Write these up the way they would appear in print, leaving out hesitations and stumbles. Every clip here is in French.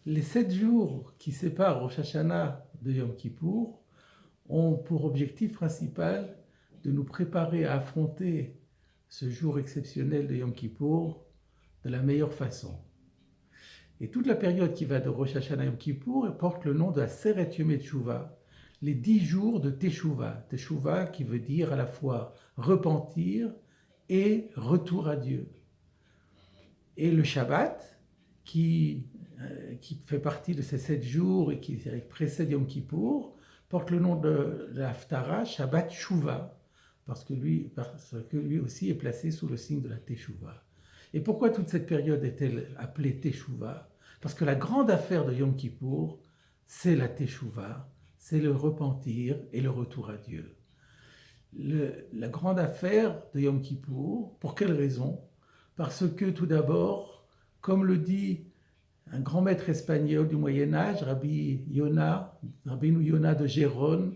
Les 7 jours qui séparent Rosh Hashanah de Yom Kippour ont pour objectif principal de nous préparer à affronter ce jour exceptionnel de Yom Kippour de la meilleure façon. Et toute la période qui va de Rosh Hashanah à Yom Kippour porte le nom de la Seret Yom Teshuvah, les 10 jours de Teshuvah. Teshuvah qui veut dire à la fois repentir et retour à Dieu. Et le Shabbat, qui fait partie de ces 7 jours et qui précède Yom Kippour, porte le nom de l'Haftara, Shabbat Shuvah, parce que lui aussi est placé sous le signe de la Teshuvah. Et pourquoi toute cette période est-elle appelée Teshuvah? Parce que la grande affaire de Yom Kippour, c'est la Teshuvah, c'est le repentir et le retour à Dieu. La grande affaire de Yom Kippour, pour quelle raison? Parce que tout d'abord, comme le dit un grand maître espagnol du Moyen-Âge, Rabbi Yonah de Gérone,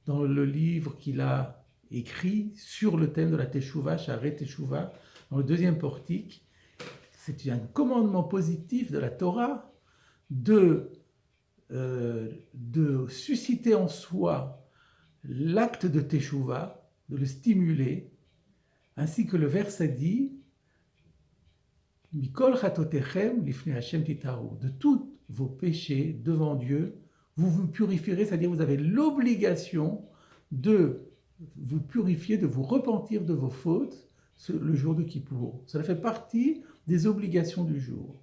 dans le livre qu'il a écrit sur le thème de la Teshuvah, Sha'arei Teshuvah, dans le deuxième portique, c'est un commandement positif de la Torah de susciter en soi l'acte de Teshuvah, de le stimuler, ainsi que le verset dit Mikol chatotechem lifnei Hashem titaru. De tous vos péchés devant Dieu, vous vous purifierez, c'est-à-dire vous avez l'obligation de vous purifier, de vous repentir de vos fautes le jour de Kippour. Cela fait partie des obligations du jour.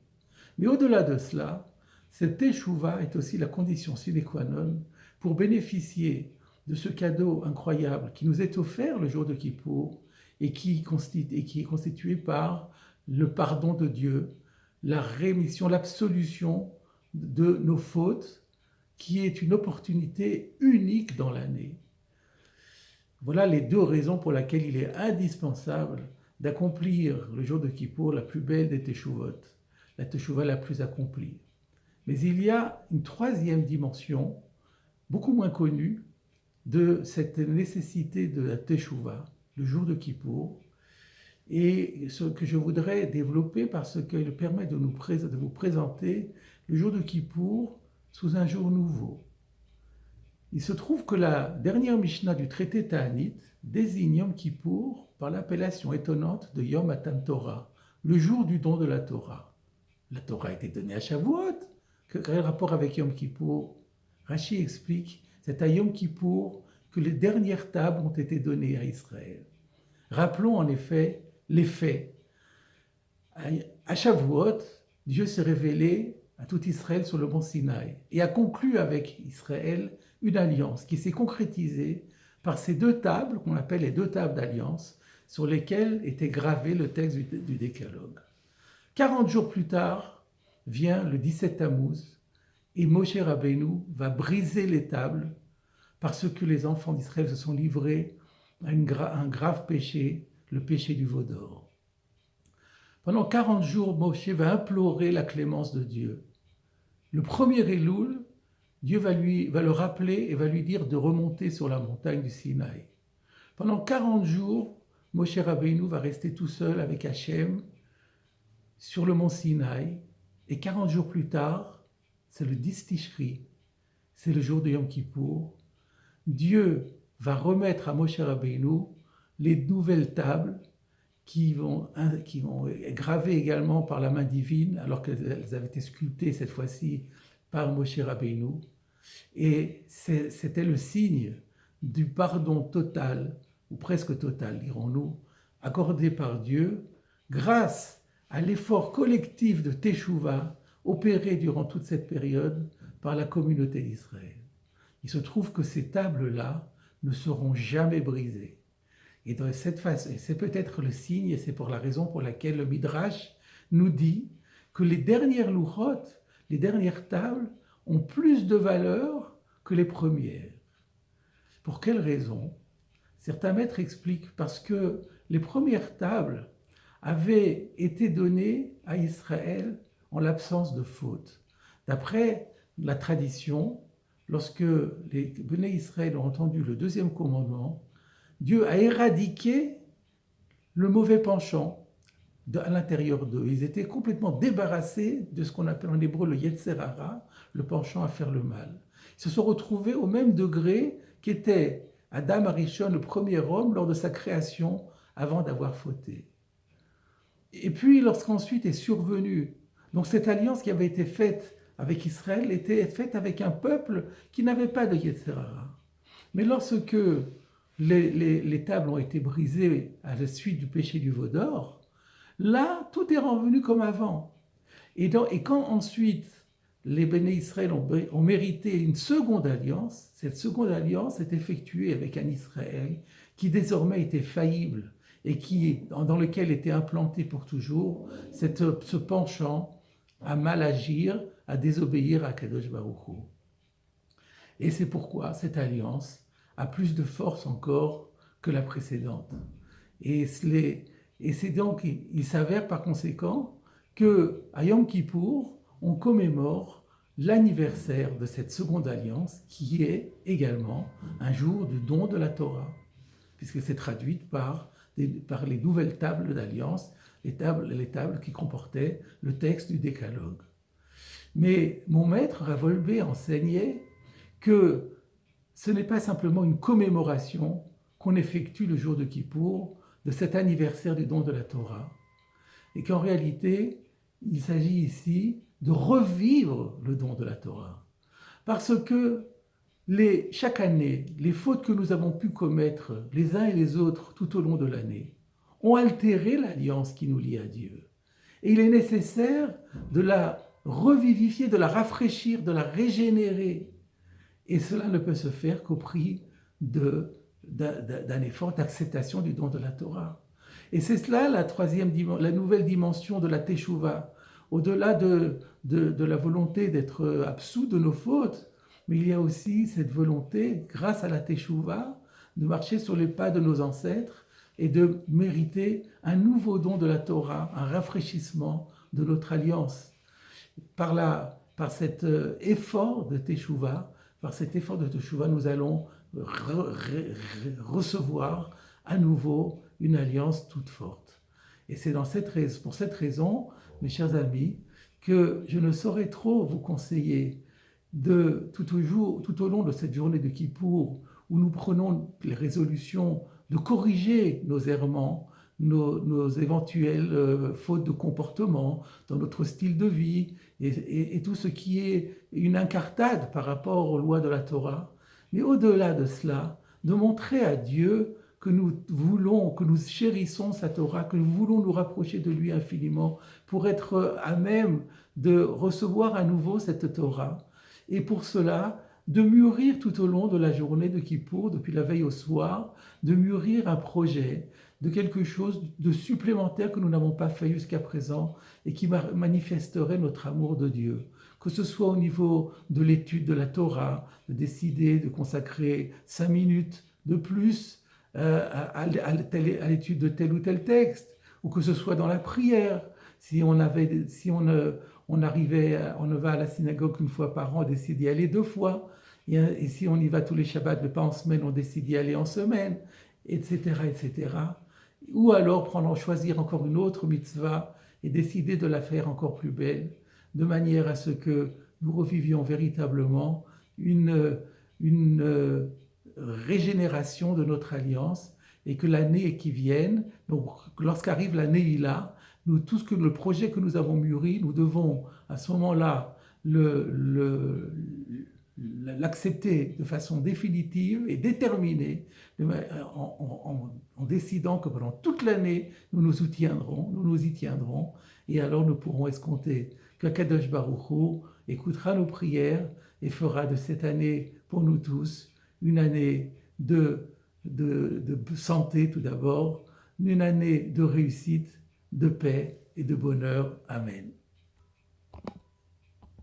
Mais au-delà de cela, cette Teshuvah est aussi la condition sine qua non pour bénéficier de ce cadeau incroyable qui nous est offert le jour de Kippour et qui est constitué par le pardon de Dieu, la rémission, l'absolution de nos fautes, qui est une opportunité unique dans l'année. Voilà les 2 raisons pour lesquelles il est indispensable d'accomplir le jour de Kippour la plus belle des Teshuvot, la Teshuvah la plus accomplie. Mais il y a une 3e dimension, beaucoup moins connue, de cette nécessité de la Teshuvah, le jour de Kippour, et ce que je voudrais développer parce qu'il permet de vous présenter le jour de Kippour sous un jour nouveau. Il se trouve que la dernière Mishnah du traité Ta'anit désigne Yom Kippour par l'appellation étonnante de Yom Matan Torah, le jour du don de la Torah. La Torah a été donnée à Shavuot. Quel rapport avec Yom Kippour? Rashi explique, c'est à Yom Kippour que les dernières tables ont été données à Israël. Rappelons en effet les faits. À Shavuot, Dieu s'est révélé à tout Israël sur le mont Sinaï et a conclu avec Israël une alliance qui s'est concrétisée par ces 2 tables qu'on appelle les 2 tables d'alliance sur lesquelles était gravé le texte du Décalogue. 40 jours plus tard vient le 17 Tammuz et Moshe Rabbeinu va briser les tables parce que les enfants d'Israël se sont livrés à un grave péché, le péché du veau d'or. Pendant 40 jours, Moshe va implorer la clémence de Dieu. Le premier Elul, Dieu va le rappeler et va lui dire de remonter sur la montagne du Sinaï. Pendant 40 jours, Moshe Rabbeinu va rester tout seul avec Hachem sur le mont Sinaï. Et 40 jours plus tard, c'est le 10 Tishri, c'est le jour de Yom Kippour. Dieu va remettre à Moshe Rabbeinu les nouvelles tables qui vont être gravées également par la main divine, alors qu'elles avaient été sculptées cette fois-ci par Moshe Rabbeinu. Et c'était le signe du pardon total, ou presque total, dirons-nous, accordé par Dieu grâce à l'effort collectif de Teshuvah opéré durant toute cette période par la communauté d'Israël. Il se trouve que ces tables-là ne seront jamais brisées. Et de cette façon, c'est peut-être le signe, et c'est pour la raison pour laquelle le Midrash nous dit que les dernières louchot, les dernières tables, ont plus de valeur que les premières. Pour quelle raison? Certains maîtres expliquent parce que les premières tables avaient été données à Israël en l'absence de faute. D'après la tradition, lorsque les Béné Israël ont entendu le 2e commandement, Dieu a éradiqué le mauvais penchant, à l'intérieur d'eux. Ils étaient complètement débarrassés de ce qu'on appelle en hébreu le Yetzer Hara, le penchant à faire le mal. Ils se sont retrouvés au même degré qu'était Adam Arishon, le premier homme, lors de sa création, avant d'avoir fauté. Et puis, lorsqu'ensuite est survenue, donc cette alliance qui avait été faite avec Israël était faite avec un peuple qui n'avait pas de Yetzer Hara. Mais lorsque les tables ont été brisées à la suite du péché du veau d'or, là, tout est revenu comme avant. Et quand ensuite les Béné Israël ont mérité une seconde alliance, cette seconde alliance est effectuée avec un Israël qui désormais était faillible et dans lequel était implanté pour toujours ce penchant à mal agir, à désobéir à Kadosh Baruch Hu. Et c'est pourquoi cette alliance a plus de force encore que la précédente. Et c'est donc, il s'avère par conséquent qu'à Yom Kippour, on commémore l'anniversaire de cette seconde alliance qui est également un jour du don de la Torah, puisque c'est traduit par les nouvelles tables d'alliance, les tables qui comportaient le texte du décalogue. Mais mon maître Ravolbé enseignait que ce n'est pas simplement une commémoration qu'on effectue le jour de Kippour de cet anniversaire du don de la Torah, et qu'en réalité, il s'agit ici de revivre le don de la Torah. Parce que chaque année, les fautes que nous avons pu commettre les uns et les autres tout au long de l'année ont altéré l'alliance qui nous lie à Dieu. Et il est nécessaire de la revivifier, de la rafraîchir, de la régénérer. Et cela ne peut se faire qu'au prix d'un effort d'acceptation du don de la Torah. Et c'est cela la nouvelle dimension de la Teshuvah. Au-delà de la volonté d'être absous de nos fautes, mais il y a aussi cette volonté, grâce à la Teshuvah, de marcher sur les pas de nos ancêtres et de mériter un nouveau don de la Torah, un rafraîchissement de notre alliance. Par cet effort de Teshuvah, nous allons recevoir à nouveau une alliance toute forte. Et c'est pour cette raison, mes chers amis, que je ne saurais trop vous conseiller tout au long de cette journée de Kippour, où nous prenons les résolutions de corriger nos errements, nos éventuelles fautes de comportement dans notre style de vie et tout ce qui est une incartade par rapport aux lois de la Torah. Mais au-delà de cela, de montrer à Dieu que nous chérissons sa Torah, que nous voulons nous rapprocher de lui infiniment pour être à même de recevoir à nouveau cette Torah. Et pour cela, de mûrir tout au long de la journée de Kippour, depuis la veille au soir, de mûrir un projet, de quelque chose de supplémentaire que nous n'avons pas fait jusqu'à présent et qui manifesterait notre amour de Dieu. Que ce soit au niveau de l'étude de la Torah, de décider de consacrer 5 minutes de plus à l'étude de tel ou tel texte, ou que ce soit dans la prière, si on va à la synagogue une fois par an, on décide d'y aller 2 fois, et si on y va tous les Shabbats, mais pas en semaine, on décide d'y aller en semaine, etc., etc. Ou alors choisir encore une autre mitzvah et décider de la faire encore plus belle, de manière à ce que nous revivions véritablement une régénération de notre alliance et que l'année qui vienne, donc lorsqu'arrive l'année Ila, le projet que nous avons mûri, nous devons à ce moment-là l'accepter de façon définitive et déterminée en décidant que pendant toute l'année, nous nous y tiendrons, et alors nous pourrons escompter qu'Akadosh Baruch Hu écoutera nos prières et fera de cette année pour nous tous une année de santé tout d'abord, une année de réussite, de paix et de bonheur. Amen.